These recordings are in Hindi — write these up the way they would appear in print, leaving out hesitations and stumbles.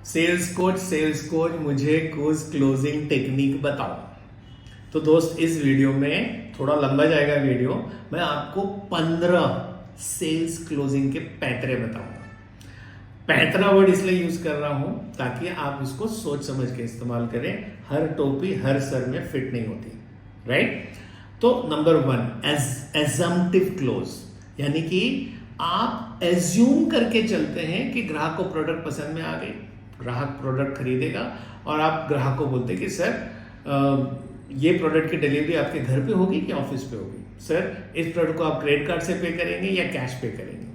सेल्स कोच मुझे कुछ क्लोजिंग टेक्निक बताओ। तो दोस्त इस वीडियो में थोड़ा लंबा जाएगा वीडियो, मैं आपको 15 सेल्स क्लोजिंग के पैतरे बताऊंगा। पैतरा वर्ड इसलिए यूज कर रहा हूं ताकि आप इसको सोच समझ के इस्तेमाल करें। हर टोपी हर सर में फिट नहीं होती, राइट। तो नंबर 1 एजम्पटिव क्लोज, यानी कि आप एज्यूम करके चलते हैं कि ग्राहक को प्रोडक्ट पसंद में आ गई, ग्राहक प्रोडक्ट खरीदेगा और आप ग्राहक को बोलते कि सर ये प्रोडक्ट की डिलीवरी आपके घर पे होगी कि ऑफिस पे होगी, सर इस प्रोडक्ट को आप क्रेडिट कार्ड से पे करेंगे या कैश पे करेंगे,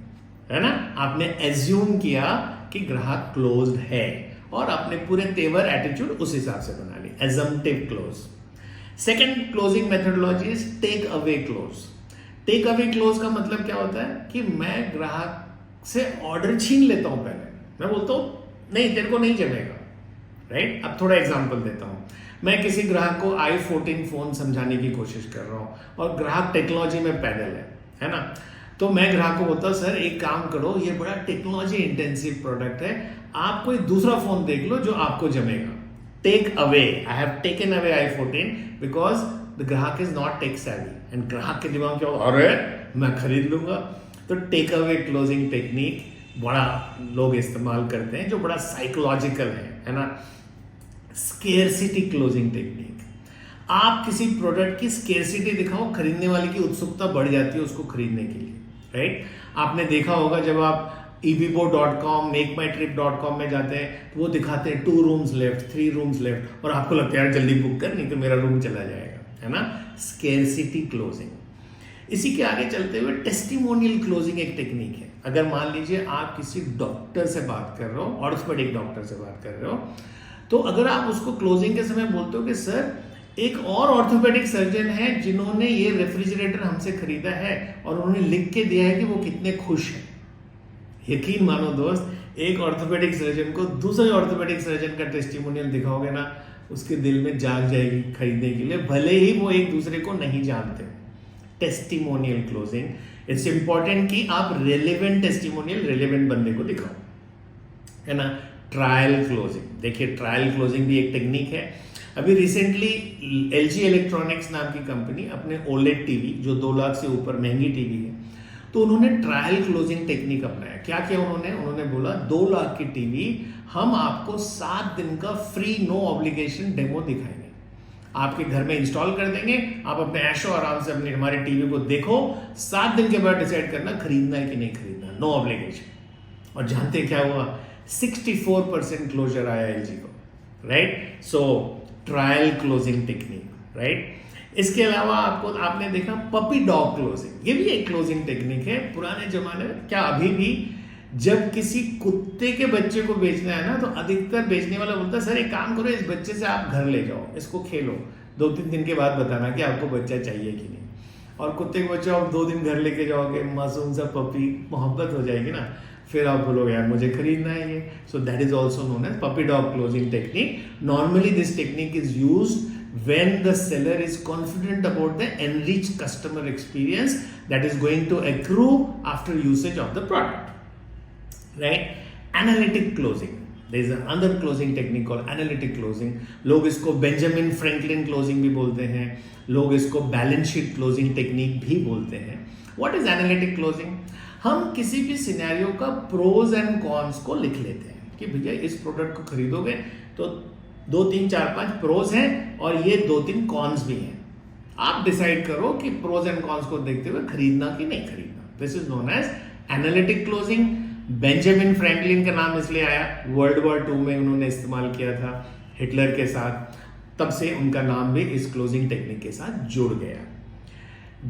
है ना। आपने एज्यूम किया कि ग्राहक क्लोज्ड है और आपने पूरे तेवर एटीट्यूड उस हिसाब से बना ली, assumptive close. Second closing methodology is take away close. Take away close का मतलब क्या होता है कि मैं ग्राहक से ऑर्डर छीन लेता हूं। पहले मैं बोलता हूं नहीं तेरे को नहीं जमेगा, राइट। अब थोड़ा एग्जांपल देता हूं। मैं किसी ग्राहक को i14 फोन समझाने की कोशिश कर रहा हूं और ग्राहक टेक्नोलॉजी में पैदल है ना। तो मैं ग्राहक को बोलता हूं सर एक काम करो, ये बड़ा टेक्नोलॉजी इंटेंसिव प्रोडक्ट है, आप कोई दूसरा फोन देख लो जो आपको जमेगा। Take away, I have taken away i14 because the ग्राहक is not tech savvy and ग्राहक के दिमाग क्या, अरे मैं खरीद लूंगा। तो टेक अवे क्लोजिंग टेक्निक बड़ा लोग इस्तेमाल करते हैं जो बड़ा साइकोलॉजिकल है ना। स्केर्सिटी क्लोजिंग टेक्निक, आप किसी प्रोडक्ट की स्केर्सिटी दिखाओ, खरीदने वाले की उत्सुकता बढ़ जाती है उसको खरीदने के लिए, राइट। आपने देखा होगा जब आप ebibo.com makemytrip.com में जाते हैं तो वो दिखाते हैं 2 rooms left 3 rooms left और आपको लगता है यार जल्दी बुक कर नहीं तो मेरा रूम चला जाएगा, है ना। Scarcity closing. इसी के आगे चलते हुए टेस्टिमोनियल क्लोजिंग एक टेक्निक है। अगर मान लीजिए आप किसी डॉक्टर से बात कर रहे हो, ऑर्थोपेडिक डॉक्टर से बात कर रहे हो, तो अगर आप उसको क्लोजिंग के समय बोलते हो कि सर एक और ऑर्थोपेडिक सर्जन है जिन्होंने ये रेफ्रिजरेटर हमसे खरीदा है और उन्होंने लिख के दिया है कि वो कितने खुश हैं। यकीन मानो दोस्त, एक ऑर्थोपेडिक सर्जन को दूसरे ऑर्थोपेडिक सर्जन का टेस्टिमोनियल दिखाओगे ना, उसके दिल में जाग जाएगी खरीदने के लिए, भले ही वो एक दूसरे को नहीं जानते। टेस्टिमोनियल क्लोजिंग, इट्स इंपॉर्टेंट कि आप रेलेवेंट टेस्टिमोनियल रेलेवेंट बंदे को दिखाओ, है ना। ट्रायल क्लोजिंग, देखिए ट्रायल क्लोजिंग भी एक टेक्निक है। अभी रिसेंटली LG इलेक्ट्रॉनिक्स नाम की कंपनी अपने OLED टीवी जो 2 लाख से ऊपर महंगी टीवी है, तो उन्होंने ट्रायल क्लोजिंग टेक्निक अपनाया। क्या किया उन्होंने बोला 2 लाख की टीवी हम आपको 7 दिन का फ्री नो ऑब्लिगेशन डेमो दिखाएंगे, आपके घर में इंस्टॉल कर देंगे, आप अपने ऐशो आराम से अपनी हमारी टीवी को देखो, 7 दिन के बाद डिसाइड करना खरीदना है कि नहीं खरीदना, नो ऑब्लिगेशन। और जानते क्या हुआ, 64% क्लोजर आया LG को, राइट। सो ट्रायल क्लोजिंग टेक्निक, राइट। इसके अलावा आपने देखा पपी डॉग क्लोजिंग, ये भी एक क्लोजिंग टेक्निक है। पुराने जमाने में, क्या अभी भी, जब किसी कुत्ते के बच्चे को बेचना है ना तो अधिकतर बेचने वाला बोलता है सर एक काम करो, इस बच्चे से आप घर ले जाओ, इसको खेलो, 2-3 दिन के बाद बताना कि आपको बच्चा चाहिए कि नहीं। और कुत्ते के बच्चे आप 2 दिन घर लेके जाओगे, मासूम सा पपी, मोहब्बत हो जाएगी ना, फिर आप बोलोगे यार मुझे खरीदना है ये। So that is also known as puppy dog closing technique. Normally this technique is used when the seller is confident about the enriched customer experience that is going to accrue after usage of the product, right. Analytic closing, there is another closing technique called analytic closing. लोग इसको बेंजामिन फ्रैंकलिन क्लोजिंग भी बोलते हैं, लोग इसको बैलेंस शीट क्लोजिंग टेक्निक भी बोलते हैं। What is analytic closing? हम किसी भी सिनेरियो का प्रोज एंड कॉन्स को लिख लेते हैं कि भैया इस प्रोडक्ट को खरीदोगे तो 2, 3, 4, 5 प्रोज हैं और ये 2, 3 कॉन्स भी हैं। आप डिसाइड करो कि प्रोज एंड कॉन्स को देखते हुए खरीदना कि नहीं खरीदना। This is known as analytic closing. Benjamin Franklin का नाम इसलिए आया, World War II में उन्होंने इस्तेमाल किया था हिटलर के साथ, तब से उनका नाम भी इस क्लोजिंग टेक्निक के साथ जुड़ गया।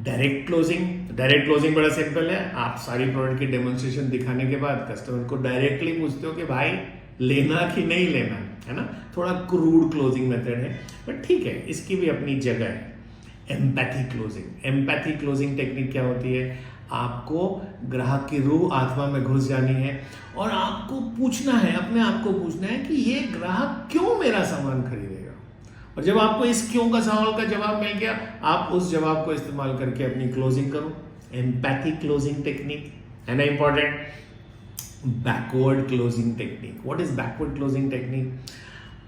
डायरेक्ट क्लोजिंग बड़ा सिंपल है। आप सारी प्रोडक्ट की डेमोन्स्ट्रेशन दिखाने के बाद कस्टमर को डायरेक्टली पूछते हो कि भाई लेना कि नहीं लेना, है ना। थोड़ा क्रूड क्लोजिंग मेथड है बट ठीक है, इसकी भी अपनी जगह है। एम्पैथी क्लोजिंग टेक्निक क्या होती है, आपको ग्राहक की रूह आत्मा में घुस जानी है और आपको पूछना है, अपने आप को पूछना है कि ये ग्राहक क्यों मेरा सामान खरीदेगा। और जब आपको इस क्यों का सवाल का जवाब मिल गया, आप उस जवाब को इस्तेमाल करके अपनी क्लोजिंग करो। एम्पैथी क्लोजिंग टेक्निक है ना, important. Backward closing technique. What is backward closing technique?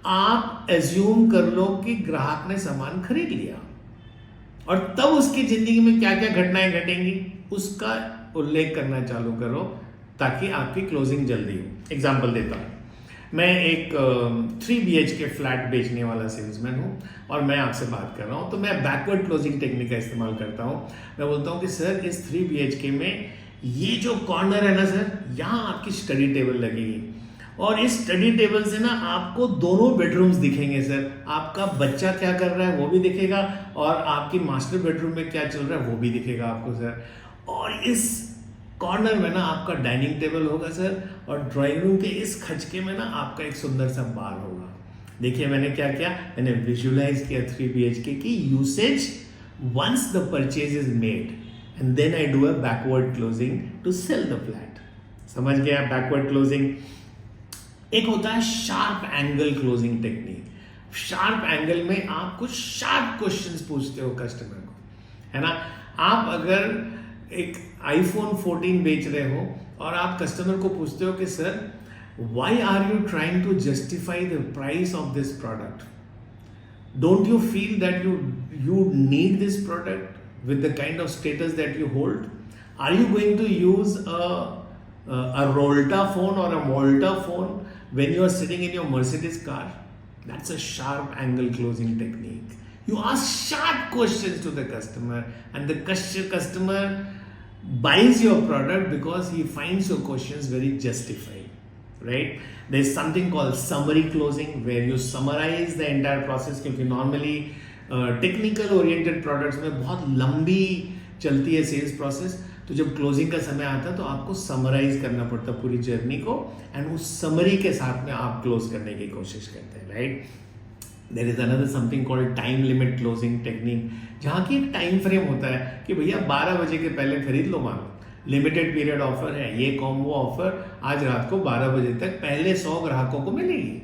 आप एज्यूम कर लो कि ग्राहक ने सामान खरीद लिया और तब उसकी जिंदगी में क्या क्या घटनाएं घटेंगी उसका उल्लेख करना चालू करो ताकि आपकी क्लोजिंग जल्दी हो। एग्जाम्पल देता हूं, मैं एक 3 BHK फ्लैट बेचने वाला सेल्समैन हूं और मैं आपसे बात कर रहा हूं, तो मैं बैकवर्ड क्लोजिंग टेक्निक का इस्तेमाल करता हूं। मैं बोलता हूं कि सर इस 3 BHK में ये जो कॉर्नर है ना सर, यहाँ आपकी स्टडी टेबल लगेगी और इस स्टडी टेबल से ना आपको दोनों बेडरूम्स दिखेंगे सर। आपका बच्चा क्या कर रहा है वो भी दिखेगा और आपकी मास्टर बेडरूम में क्या चल रहा है वो भी दिखेगा आपको सर। और इस कॉर्नर में ना आपका डाइनिंग टेबल होगा सर और ड्राइंग रूम के इस खचके में ना आपका एक सुंदर सा बार होगा। देखिए मैंने क्या किया, मैंने विजुअलाइज किया 3 BHK की usage once the purchase is made and then I do a backward closing to sell the flat. समझ गया बैकवर्ड क्लोजिंग? एक होता है sharp angle closing technique. Sharp angle में आप कुछ शार्प क्वेश्चंस पूछते हो कस्टमर को, है ना। आप अगर एक iPhone 14 बेच रहे हो और आप कस्टमर को पूछते हो कि sir why are you trying to justify the price of this product, don't you feel that you need this product with the kind of status that you hold, are you going to use a Rolta phone or a Malta phone when you are sitting in your Mercedes car? That's a sharp angle closing technique. You ask sharp questions to the customer and the customer buys your product because he finds your questions very justified, right? There's something called summary closing where you summarize the entire process, क्योंकि normally technical oriented products में बहुत लंबी चलती है सेल्स प्रोसेस, तो जब क्लोजिंग का समय आता है तो आपको समराइज करना पड़ता है पूरी जर्नी को एंड उस समरी के साथ में आप क्लोज करने की कोशिश करते हैं, right. There is another something called time limit closing technique, जहाँ की एक टाइम फ्रेम होता है कि भैया 12 बजे के पहले खरीद लो माल, लिमिटेड पीरियड ऑफर है, ये कॉम्बो ऑफर आज रात को 12 बजे तक पहले 100 ग्राहकों को मिलेगी,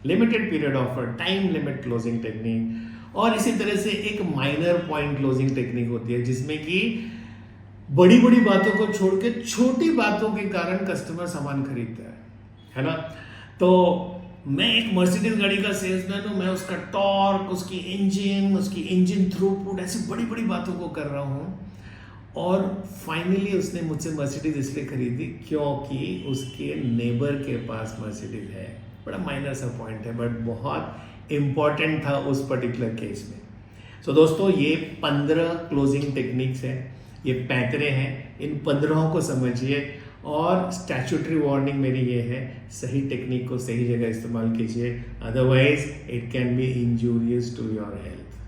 limited period offer, time limit closing technique. और इसी तरह से एक माइनर पॉइंट क्लोजिंग टेक्निक होती है जिसमें कि बड़ी बड़ी बातों को छोड़ के छोटी बातों के कारण कस्टमर सामान खरीदता है ना। तो मैं एक मर्सिडीज गाड़ी का सेल्समैन हूं, मैं उसका टॉर्क, उसकी इंजन थ्रूपुट, ऐसी बड़ी बड़ी बातों को कर रहा हूं और फाइनली उसने मुझसे मर्सिडीज इसलिए खरीदी क्योंकि उसके नेबर के पास मर्सिडीज है। बड़ा माइनर सा पॉइंट है बट बहुत इंपॉर्टेंट था उस पर्टिकुलर केस में। सो दोस्तों ये 15 क्लोजिंग टेक्निक्स हैं, ये 35 हैं, इन 15 को समझिए और स्टैट्यूटरी वार्निंग मेरी ये है, सही टेक्निक को सही जगह इस्तेमाल कीजिए, otherwise it can be injurious to your health.